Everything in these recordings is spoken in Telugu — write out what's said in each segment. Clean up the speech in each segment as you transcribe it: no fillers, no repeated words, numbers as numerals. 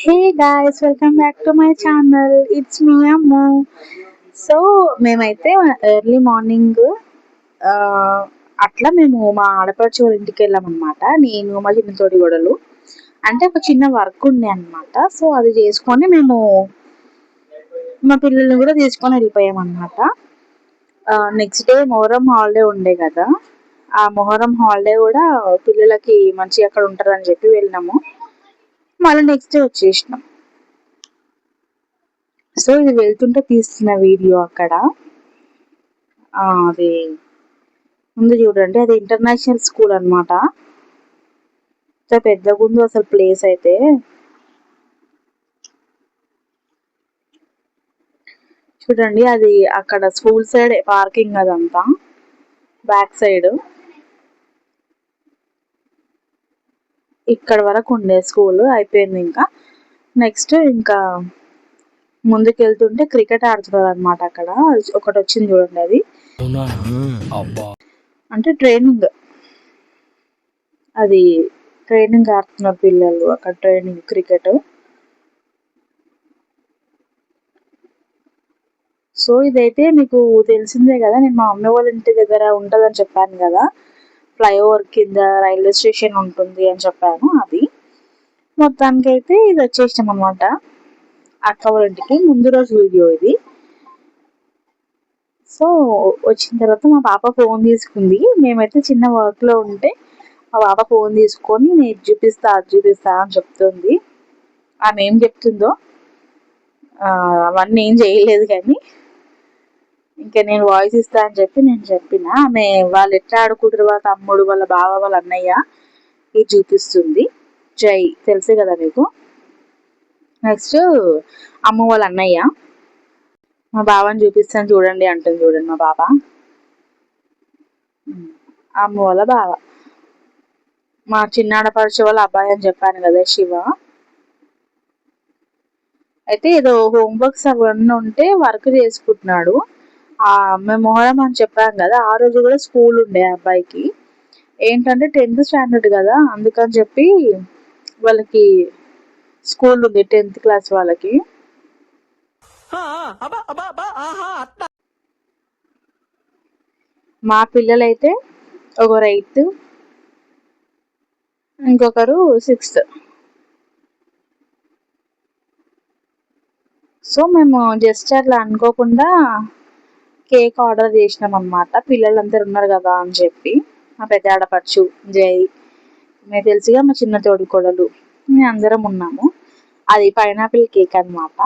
Hey guys, welcome back to my channel. It's me Ammu. So మేమైతే ఎర్లీ మార్నింగ్ అట్లా మేము మా ఆడపడుచు వాళ్ళ ఇంటికి వెళ్ళామన్నమాట. నేను మా చిన్న తోటి గొడవలు అంటే ఒక చిన్న వర్క్ ఉండే అనమాట. సో అది చేసుకొని మేము మా పిల్లల్ని కూడా తీసుకొని వెళ్ళిపోయామన్నమాట. నెక్స్ట్ డే మొహరం హాలిడే ఉండే కదా, ఆ మొహరం హాలిడే కూడా పిల్లలకి మంచిగా అక్కడ ఉంటారని చెప్పి వెళ్ళినాము. మళ్ళీ నెక్స్ట్ డే వచ్చేసినాం. సో ఇది వెళ్తుంటే తీస్తున్న వీడియో అక్కడ. అది ముందు చూడండి, అది ఇంటర్నేషనల్ స్కూల్ అనమాట. పెద్దగా ఉంది అసలు ప్లేస్ అయితే. చూడండి, అది అక్కడ స్కూల్ సైడ్ పార్కింగ్ అదంతా బ్యాక్ సైడ్. ఇక్కడ వరకు ఉండే స్కూల్ అయిపోయింది. ఇంకా నెక్స్ట్ ఇంకా ముందుకు వెళ్తుంటే క్రికెట్ ఆడుతున్నారు అనమాట. అక్కడ ఒకటి వచ్చింది చూడండి, అది అంటే ట్రైనింగ్. అది ట్రైనింగ్ ఆడుతున్నారు పిల్లలు అక్కడ, ట్రైనింగ్ క్రికెట్. సో ఇదైతే మీకు తెలిసిందే కదా, నేను మా మమ్మీ వాళ్ళ ఇంటి దగ్గర ఉంటుందని చెప్పాను కదా, ఫ్లైఓవర్ కింద రైల్వే స్టేషన్ ఉంటుంది అని చెప్పాను. అది మొత్తానికి అయితే ఇది వచ్చేసాం అనమాట అక్క వాళ్ళ ఇంటికి. ముందు రోజు వీడియో ఇది. సో వచ్చిన తర్వాత మా పాప ఫోన్ తీసుకుంది. మేమైతే చిన్న వర్క్లో ఉంటే మా పాప ఫోన్ తీసుకొని నేను ఇది చూపిస్తా అది చూపిస్తా అని చెప్తుంది. ఆమె ఏం చెప్తుందో అవన్నీ ఏం చేయలేదు, కానీ ఇంకా నేను వాయిస్ ఇస్తా అని చెప్పి నేను చెప్పిన. ఆమె వాళ్ళు ఎట్లా ఆడుకుంటారు, వాళ్ళ తమ్ముడు వాళ్ళ బావ వాళ్ళ అన్నయ్య ఇది చూపిస్తుంది. జై తెలుసు కదా మీకు. నెక్స్ట్ అమ్మ వాళ్ళ అన్నయ్య, మా బావని చూపిస్తాను చూడండి అంటుంది. చూడండి మా బావ, అమ్మ వాళ్ళ బావ. మా చిన్నాడపరిచే వాళ్ళ అబ్బాయి అని చెప్పాను కదా, శివ. అయితే ఏదో హోంవర్క్స్ అవన్నీ ఉంటే వర్క్ చేసుకుంటున్నాడు. మేము మొహరం అని చెప్పాం కదా, ఆ రోజు కూడా స్కూల్ ఉండే అబ్బాయికి. ఏంటంటే 10th స్టాండర్డ్ కదా, అందుకని చెప్పి వాళ్ళకి స్కూల్ ఉంది 10th క్లాస్ వాళ్ళకి. మా పిల్లలైతే ఒకరు 8th, ఇంకొకరు 6th. సో మేము జస్ట్ అట్లా అనుకోకుండా కేక్ ఆర్డర్ చేసినాం అనమాట, పిల్లలందరూ ఉన్నారు కదా అని చెప్పి. మా పెద్ద ఆడపడుచు జై, మీకు తెలుసుగా మా చిన్న తోడి కొడలు, మేము అందరం ఉన్నాము. అది పైనాపిల్ కేక్ అనమాట.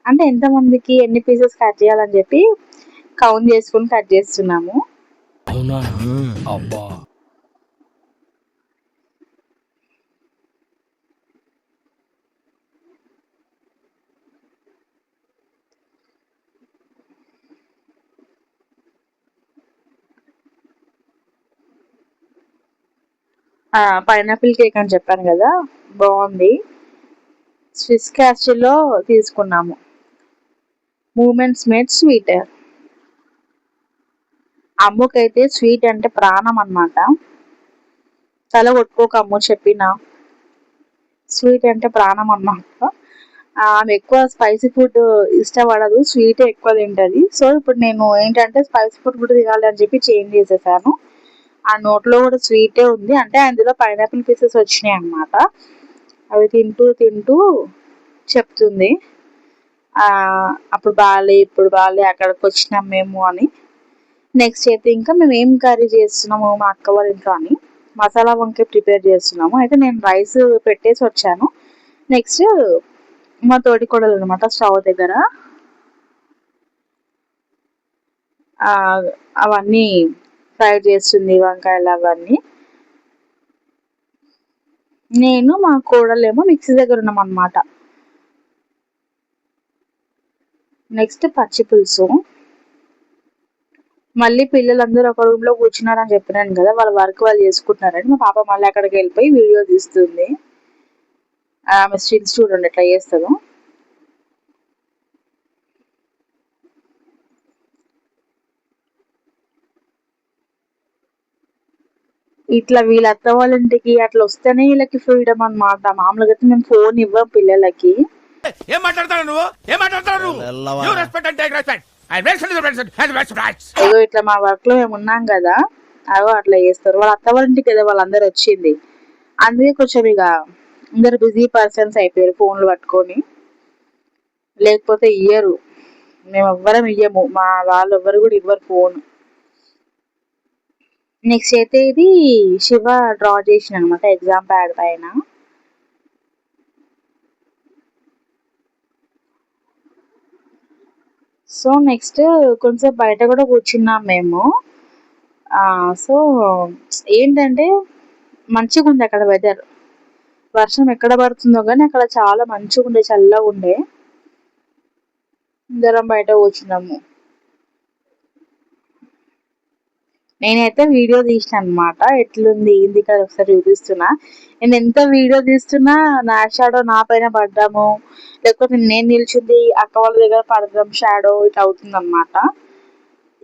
అంటే ఎంతమందికి ఎన్ని పీసెస్ కట్ చేయాలని చెప్పి కౌంట్ చేసుకుని కట్ చేస్తున్నాము. పైనాపిల్ కేక్ అని చెప్పాను కదా, బాగుంది. స్విస్ క్యాస్టిల్లో తీసుకున్నాము. Moments made sweet. అమ్ముకైతే స్వీట్ అంటే ప్రాణం అన్నమాట. తల కొట్టుకోక అమ్ము చెప్పిన, స్వీట్ అంటే ప్రాణం అన్నమాట. ఆమె ఎక్కువ స్పైసీ ఫుడ్ ఇష్టపడదు, స్వీట్ ఎక్కువ తింటది. సో ఇప్పుడు నేను ఏంటంటే స్పైసీ ఫుడ్ కూడా తినాలి అని చెప్పి చేంజ్ చేసేసాను. ఆ నోట్లో కూడా స్వీటే ఉంది, అంటే అందులో పైనాపిల్ పీసెస్ వచ్చినాయి అన్నమాట. అవి తింటూ తింటూ చెప్తుంది అప్పుడు బాగాలే ఇప్పుడు బాగాలే అక్కడికి వచ్చినాం మేము అని. నెక్స్ట్ అయితే ఇంకా మేము ఏం కర్రీ చేస్తున్నాము మా అక్క వాళ్ళ ఇంట్లో అని మసాలా వంకాయ ప్రిపేర్ చేస్తున్నాము. అయితే నేను రైస్ పెట్టేసి వచ్చాను. నెక్స్ట్ మా తోటి కోడలు అనమాట స్టవ్ దగ్గర అవన్నీ ఫ్రై చేస్తుంది, వంకాయలు అవన్నీ. నేను మా కోడలేమో మిక్సీ దగ్గర ఉన్నాం అనమాట. నెక్స్ట్ పచ్చి పులుసు. మళ్ళీ పిల్లలందరూ ఒక రూమ్ లో కూర్చున్నారని చెప్పినాను కదా, వాళ్ళ వర్క్ వాళ్ళు చేసుకుంటున్నారని మా పాప మళ్ళీ అక్కడికి వెళ్ళిపోయి వీడియో తీస్తుంది. ఆమె స్టిల్స్ చూడండి ఎట్లా చేస్తుందో. ఇట్లా వీళ్ళ అత్త వాళ్ళ ఇంటికి అట్లా వస్తేనే వీళ్ళకి ఫ్రీడమ్ అన్నమాట. మామూలుగా అయితే మేము ఫోన్ ఇవ్వం పిల్లలకి. ఏం మాట్లాడతావు నువ్వు? ఏం మాట్లాడతావు? ఏదో ఇట్లా మా వర్క్ లో మేము ఉన్నాం కదా, అగో అట్లా చేస్తారు. వాళ్ళ అత్త వాళ్ళ ఇంటికి కదా వాళ్ళందరూ వచ్చింది, అందుకే కొంచెం ఇక అందరు బిజీ పర్సన్స్ అయిపోయారు ఫోన్లు పట్టుకొని. లేకపోతే ఇయ్యరు, మేము ఎవ్వరం ఇయ్యము, మా వాళ్ళు ఎవ్వరు కూడా ఇవ్వరు ఫోన్. నెక్స్ట్ అయితే ఇది శివ డ్రా చేసిన అనమాట ఎగ్జామ్ ప్యాడ్ పైన. సో నెక్స్ట్ కొంచెం బయట కూడా కూర్చున్నాం మేము. సో ఏంటంటే మంచిగా ఉంది అక్కడ వెదర్. వర్షం ఎక్కడ పడుతుందో కానీ అక్కడ చాలా మంచిగా ఉండే, చల్లగా ఉండే. అందరం బయట కూర్చున్నాము. నేనైతే వీడియో తీసిన అనమాట, ఎట్లుంది ఏంది ఇక్కడ ఒకసారి చూపిస్తున్నా. నేను ఎంత వీడియో తీస్తున్నా నా షాడో నా పైన పడ్డాము, లేకపోతే నేను నిల్చుంది అక్క వాళ్ళ దగ్గర పడదాం షాడో ఇట్లా అవుతుంది అనమాట.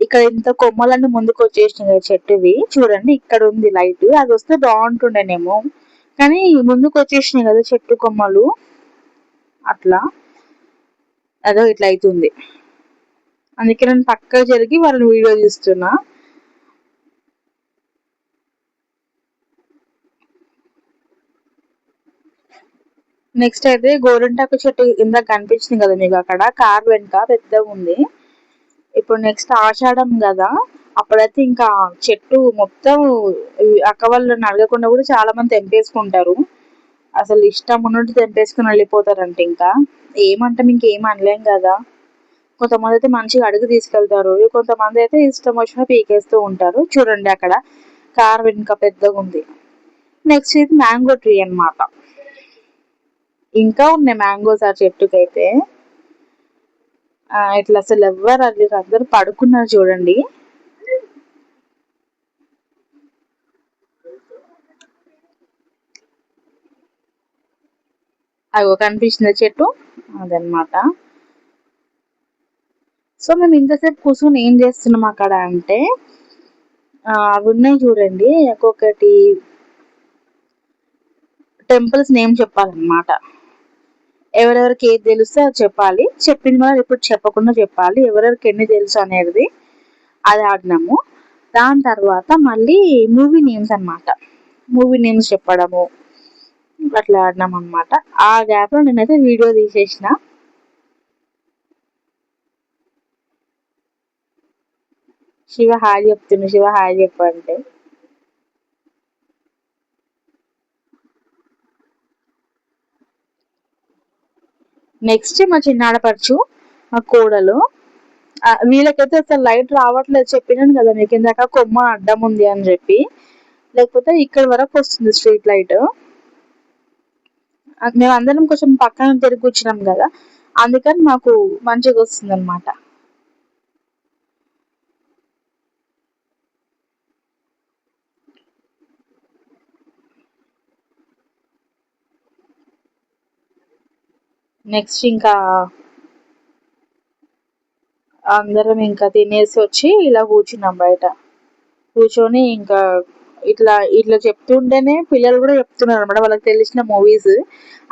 ఇక్కడ ఇంత కొమ్మలన్నీ ముందుకు వచ్చేసినాయి చెట్టువి, చూడండి ఇక్కడ ఉంది లైట్, అది వస్తే బాగుంటుండేనేమో కానీ ముందుకు వచ్చేసినాయి కదా చెట్టు కొమ్మలు, అట్లా అదో ఇట్లా అవుతుంది. అందుకే నేను పక్కకు జరిగి వాళ్ళని వీడియో తీస్తున్నా. నెక్స్ట్ అయితే గోరింటాకు చెట్టు ఇందాక కనిపించింది కదా మీకు, అక్కడ కార్ వెనుక పెద్దగా ఉంది. ఇప్పుడు నెక్స్ట్ ఆషాఢం కదా, అప్పుడైతే ఇంకా చెట్టు మొత్తం అక్క వాళ్ళని అడగకుండా కూడా చాలా మంది తెంపేసుకుంటారు. అసలు ఇష్టం ఉన్నట్టు తెంపేసుకుని వెళ్ళిపోతారంట. ఇంకా ఏమంటాం, ఇంకేం అనలేం కదా. కొంతమంది అయితే మంచిగా అడుగు తీసుకెళ్తారు, కొంతమంది అయితే ఇష్టం వచ్చిన పీకేస్తూ ఉంటారు. చూడండి అక్కడ కార్ వెనుక పెద్దగా ఉంది. నెక్స్ట్ ఇది మ్యాంగో ట్రీ అన్నమాట. ఇంకా ఉన్నాయి మ్యాంగోస్ ఆ చెట్టుకైతే. ఇట్లా అసలు ఎవ్వరు అందరు పడుకున్నారు చూడండి. అగో కనిపిస్తుంది చెట్టు, అదనమాట. సో మేము ఇంతసేపు కూర్చొని ఏం చేస్తున్నాం అక్కడ అంటే, అవి ఉన్నాయి చూడండి, ఒక్కొక్కటి టెంపుల్స్ నేమ్ చెప్పాలన్నమాట. ఎవరెవరికి ఏది తెలుస్తే అది చెప్పాలి, చెప్పింది మనం ఇప్పుడు చెప్పకుండా చెప్పాలి, ఎవరెవరికి ఎన్ని తెలుసు అనేది. అది ఆడినాము. దాని తర్వాత మళ్ళీ మూవీ నేమ్స్ అన్నమాట, మూవీ నేమ్స్ చెప్పడము అట్లా ఆడినాం అనమాట. ఆ గ్యాప్ లో నేనైతే వీడియో తీసేసిన. శివ హాయ్ చెప్తుండు, శివ హాయ్ చెప్పంటే. నెక్స్ట్ మా చిన్నాడపడుచు, మా కోడలు, వీళ్ళకైతే అసలు లైట్ రావట్లేదు. చెప్పినాను కదా మీకు ఇందాక కొమ్మ అడ్డం ఉంది అని చెప్పి, లేకపోతే ఇక్కడ వరకు వస్తుంది స్ట్రీట్ లైట్. మేమందరం కొంచెం పక్కన తిరిగి కూర్చున్నాం కదా, అందుకని మాకు మంచిగా వస్తుంది అనమాట. నెక్స్ట్ ఇంకా అందరం ఇంకా తినేసి వచ్చి ఇలా కూర్చున్నాం బయట. కూర్చొని ఇంకా ఇట్లా ఇట్లా చెప్తుంటేనే పిల్లలు కూడా చెప్తున్నారు అనమాట వాళ్ళకి తెలిసిన మూవీస్.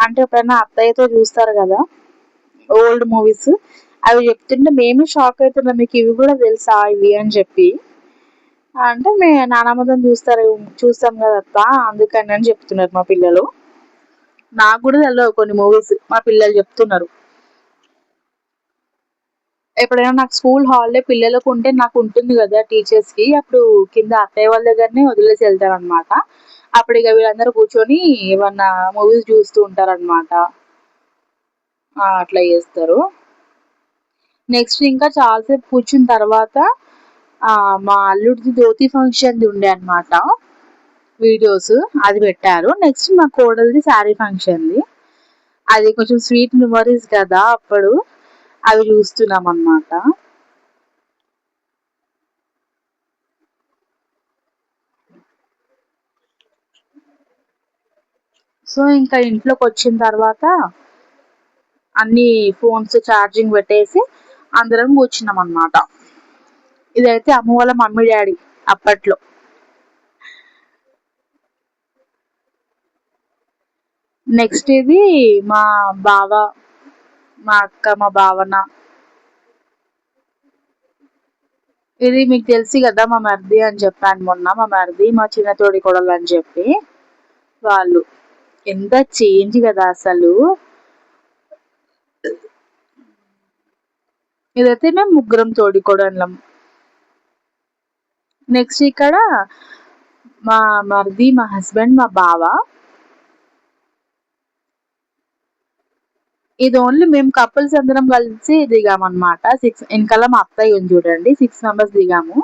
అంటే ఎప్పుడైనా అత్తయ్యతో చూస్తారు కదా ఓల్డ్ మూవీస్, అవి చెప్తుంటే మేమే షాక్ అవుతున్నాం, మీకు ఇవి కూడా తెలుసా ఇవి అని చెప్పి. అంటే నానమ్మతో చూస్తాం కదా అత్త, అందుకని అని చెప్తున్నారు మా పిల్లలు. నాకు కూడా తెలియదు కొన్ని మూవీస్, మా పిల్లలు చెప్తున్నారు. ఎప్పుడైనా నాకు స్కూల్ హాలిడే పిల్లలకు ఉంటే నాకు ఉంటుంది కదా టీచర్స్ కి, అప్పుడు కింద అత్తయ్య వాళ్ళ దగ్గరనే వదిలేసి వెళ్తారు అనమాట. అప్పుడు ఇక వీళ్ళందరూ కూర్చొని ఏమన్నా మూవీస్ చూస్తూ ఉంటారనమాట. అట్లా చేస్తారు. నెక్స్ట్ ఇంకా చాలాసేపు కూర్చున్న తర్వాత మా అల్లుడిది ధోతి ఫంక్షన్ ఉండే అనమాట, వీడియోస్ అది పెట్టారు. నెక్స్ట్ మా కోడలిది శారీ ఫంక్షన్ది, అది కొంచెం స్వీట్ మెమరీస్ కదా అప్పుడు, అవి చూస్తున్నాం అన్నమాట. సో ఇంకా ఇంట్లోకి వచ్చిన తర్వాత అన్ని ఫోన్స్ ఛార్జింగ్ పెట్టేసి అందరం కూర్చున్నాం అన్నమాట. ఇదైతే అమ్మ వాళ్ళ మమ్మీ డాడీ అప్పట్లో. నెక్స్ట్ ఇది మా బావ, మా అక్క, మా భావన. ఇది మీకు తెలుసు కదా, మా మరిది అని చెప్పాను మొన్న. మా మరిది మా చిన్న తోడి కొడలు అని చెప్పి వాళ్ళు. ఎంత చేంజ్ కదా అసలు. ఇదైతే మేము ముగ్గురం తోడి కొడళ్ళం. నెక్స్ట్ ఇక్కడ మా మరిది, మా హస్బెండ్, మా బావ. ఇది ఓన్లీ మేము కపుల్స్ అందరం కలిసి దిగామన్నమాట. 6 వెనకాల మా అత్తయ్య ఉంది చూడండి, 6 మెంబర్స్ దిగాము.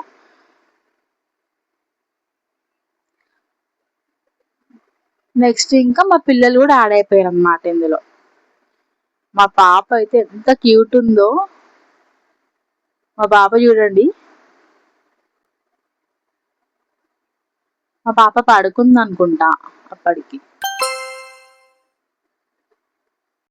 నెక్స్ట్ ఇంకా మా పిల్లలు కూడా యాడ్ అయిపోయారు అనమాట ఇందులో. మా పాప అయితే ఎంత క్యూట్ ఉందో. మా పాప చూడండి, మా పాప పడుకుంది అనుకుంటా అప్పటికి.